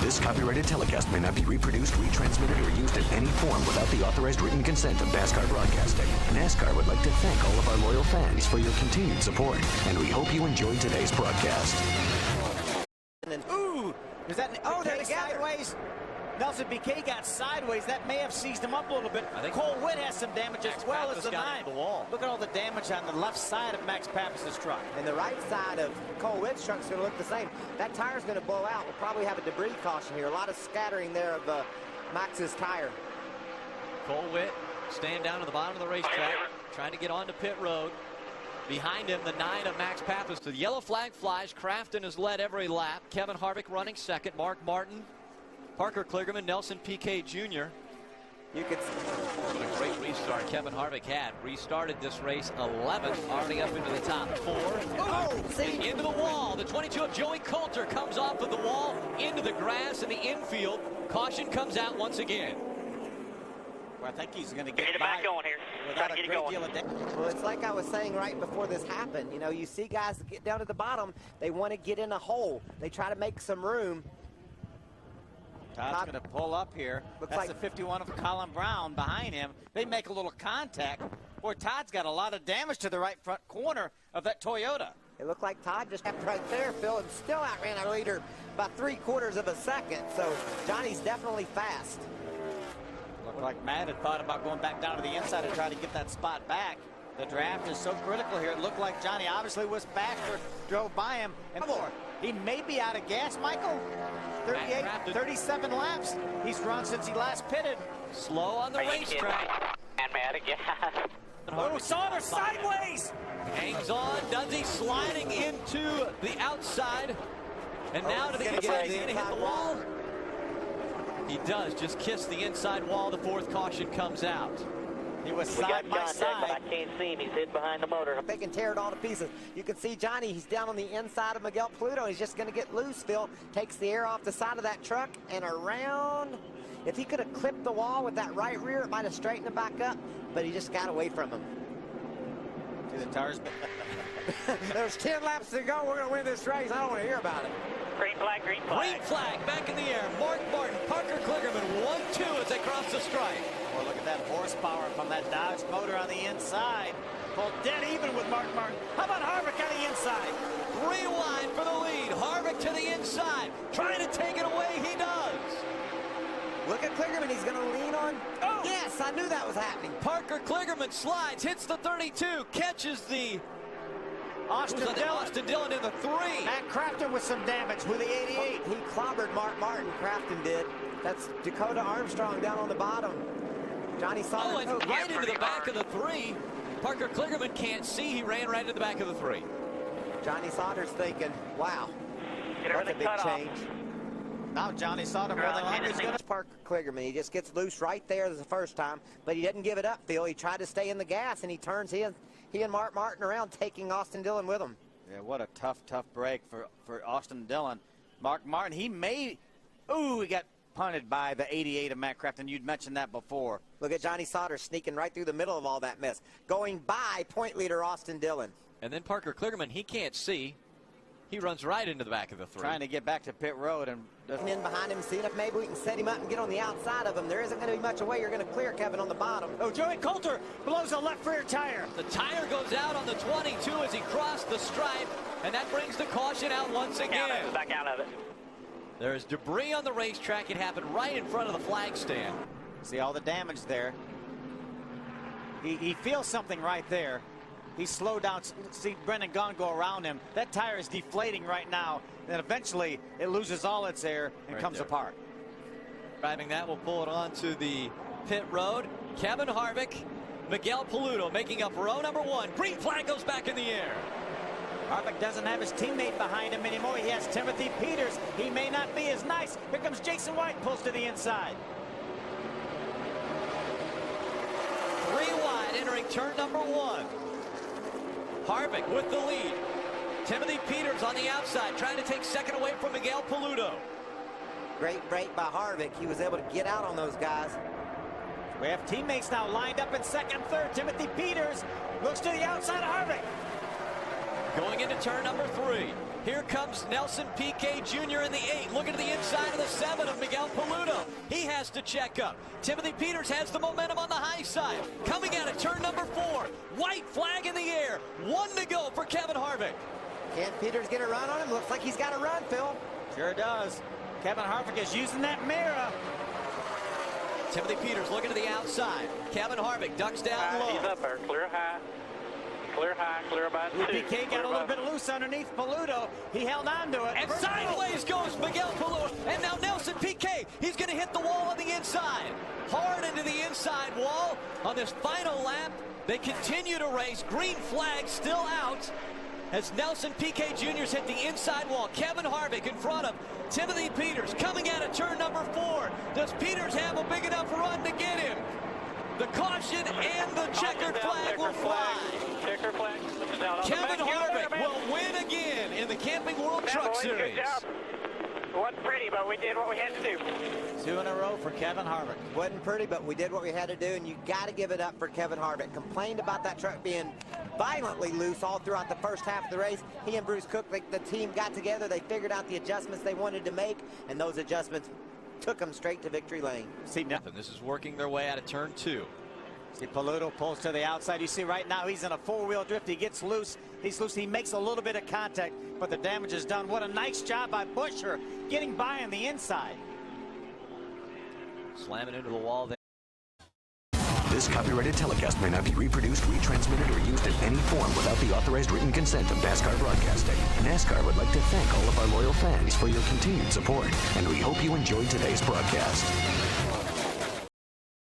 This copyrighted telecast may not be reproduced, retransmitted, or used in any form without the authorized written consent of NASCAR Broadcasting. NASCAR would like to thank all of our loyal fans for your continued support, and we hope you enjoyed today's broadcast. Ooh, is that they're sideways? Nelson Piquet got sideways. That may have seized him up a little bit. Cole Witt has some damage as well as the 9. Look at all the damage on the left side of Max Pappas' truck. And the right side of Cole Witt's truck is going to look the same. That tire's going to blow out. We'll probably have a debris caution here. A lot of scattering there of Max's tire. Cole Witt staying down at the bottom of the racetrack, trying to get onto pit road. Behind him, the 9 of Max Pappas. The yellow flag flies. Crafton has led every lap. Kevin Harvick running second. Mark Martin, Parker Kligerman, Nelson Piquet Jr. You could what a great restart Kevin Harvick had. Restarted this race 11th, already up into the top 4. Oh, see? Into the wall. The 22 of Joey Coulter comes off of the wall into the grass in the infield. Caution comes out once again. Well, I think he's going to get it back going here. Without a great deal of damage. Well, it's like I was saying right before this happened. You know, you see guys get down to the bottom. They want to get in a hole. They try to make some room. Todd's going to pull up here. Looks like the 51 of Colin Brown behind him. They make a little contact. Boy, Todd's got a lot of damage to the right front corner of that Toyota. It looked like Todd just kept right there, Phil, and still outran our leader by 3/4 of a second. So Johnny's definitely fast. Looked like Matt had thought about going back down to the inside and try to get that spot back. The draft is so critical here. It looked like Johnny obviously was faster, drove by him, and more. He may be out of gas, Michael. 38, 37 laps he's run since he last pitted. Slow on the racetrack. And Matt again. Oh, Sauter sideways! Hangs on, does he? Sliding into the outside. And now to the inside, he's going to hit the wall. He does just kiss the inside wall. The 4th caution comes out. He was side by side. I can't see him. He's hid behind the motor. They can tear it all to pieces. You can see Johnny. He's down on the inside of Miguel Pluto. He's just going to get loose, Phil. Takes the air off the side of that truck and around. If he could have clipped the wall with that right rear, it might have straightened him back up, but he just got away from him. See the tires. There's 10 laps to go. We're going to win this race. I don't want to hear about it. Green flag, green flag. Green flag back in the air. Mark Martin, Parker Kligerman, 1-2 as they cross the stripe. Well, look at that horsepower from that Dodge motor on the inside. Pulled dead even with Mark Martin. How about Harvick on the inside? Rewind for the lead. Harvick to the inside. Trying to take it away. He does. Look at Kligerman. He's going to lean on. Oh! Yes, I knew that was happening. Parker Kligerman slides, hits the 32, catches the Austin Dillon in the 3. Matt Crafton with some damage with the 88. He clobbered Mark Martin. Crafton did. That's Dakota Armstrong down on the bottom. Johnny saw it. Right into the back of the 3. Parker Kligerman can't see. He ran right into the back of the 3. Johnny Sauter's thinking, wow, that's a big change. Now Johnny Sauter more than likely is going to Parker Kligerman. He just gets loose right there the first time, but he didn't give it up, Phil. He tried to stay in the gas, and he turns he and Mark Martin around, taking Austin Dillon with him. Yeah, what a tough break for Austin Dillon. Mark Martin, he got punted by the 88 of Matt Crafton. You'd mentioned that before. Look at Johnny Sauter sneaking right through the middle of all that mess, going by point leader Austin Dillon. And then Parker Kligerman, he can't see. He runs right into the back of the 3. Trying to get back to pit road. And in behind him, seeing if maybe we can set him up and get on the outside of him. There isn't going to be much away. You're going to clear Kevin on the bottom. Oh, Joey Coulter blows a left rear tire. The tire goes out on the 22 as he crossed the stripe, and that brings the caution out once again. Back out of it. There's debris on the racetrack. It happened right in front of the flag stand. See all the damage there. He feels something right there. He slowed down. See Brendan Gaughan go around him. That tire is deflating right now. And eventually it loses all its air and comes apart. Driving that, we'll pull it on to the pit road. Kevin Harvick, Miguel Pluto making up row number 1. Green flag goes back in the air. Harvick doesn't have his teammate behind him anymore. He has Timothy Peters. He may not be as nice. Here comes Jason White, pulls to the inside. 3 wide entering turn number 1. Harvick with the lead. Timothy Peters on the outside trying to take second away from Miguel Pluto. Great break by Harvick. He was able to get out on those guys. We have teammates now lined up in second, third. Timothy Peters looks to the outside of Harvick. Going into turn number 3. Here comes Nelson Piquet Jr. in the 8, looking to the inside of the 7 of Miguel Paludo. He has to check up. Timothy Peters has the momentum on the high side. Coming out of turn number 4. White flag in the air. 1 to go for Kevin Harvick. Can Peters get a run on him? Looks like he's got a run, Phil. Sure does. Kevin Harvick is using that mirror. Timothy Peters looking to the outside. Kevin Harvick ducks down low. He's up there. Clear high. Clear high. Clear about 2. Piquet got a little bit loose underneath Paludo. He held on to it. And sideways goes Miguel Paludo. And now Nelson Piquet. He's going to hit the wall on the inside. Hard into the inside wall on this final lap. They continue to race. Green flag still out as Nelson Piquet Jr.'s hit the inside wall. Kevin Harvick in front of Timothy Peters coming out of turn number 4. Does Peters have a big enough run to get him? The caution and the checkered flag will fly. Checker flag. Kevin Harvick will win again in the Camping World Truck Series. Good job. It wasn't pretty, but we did what we had to do. 2 in a row for Kevin Harvick. Wasn't pretty, but we did what we had to do, and you got to give it up for Kevin Harvick. Complained about that truck being violently loose all throughout the first half of the race. He and Bruce Cook, the team got together. They figured out the adjustments they wanted to make, and those adjustments took them straight to victory lane. See, now, This is working their way out of turn 2. see Paludo pulls to the outside. You see right now he's in a 4-wheel drift. He gets loose. He's loose. He makes a little bit of contact, but the damage is done. What a nice job by Buescher getting by on the inside. Slamming into the wall there. This copyrighted telecast may not be reproduced, retransmitted, or used in any form without the authorized written consent of NASCAR Broadcasting. NASCAR would like to thank all of our loyal fans for your continued support, and we hope you enjoyed today's broadcast.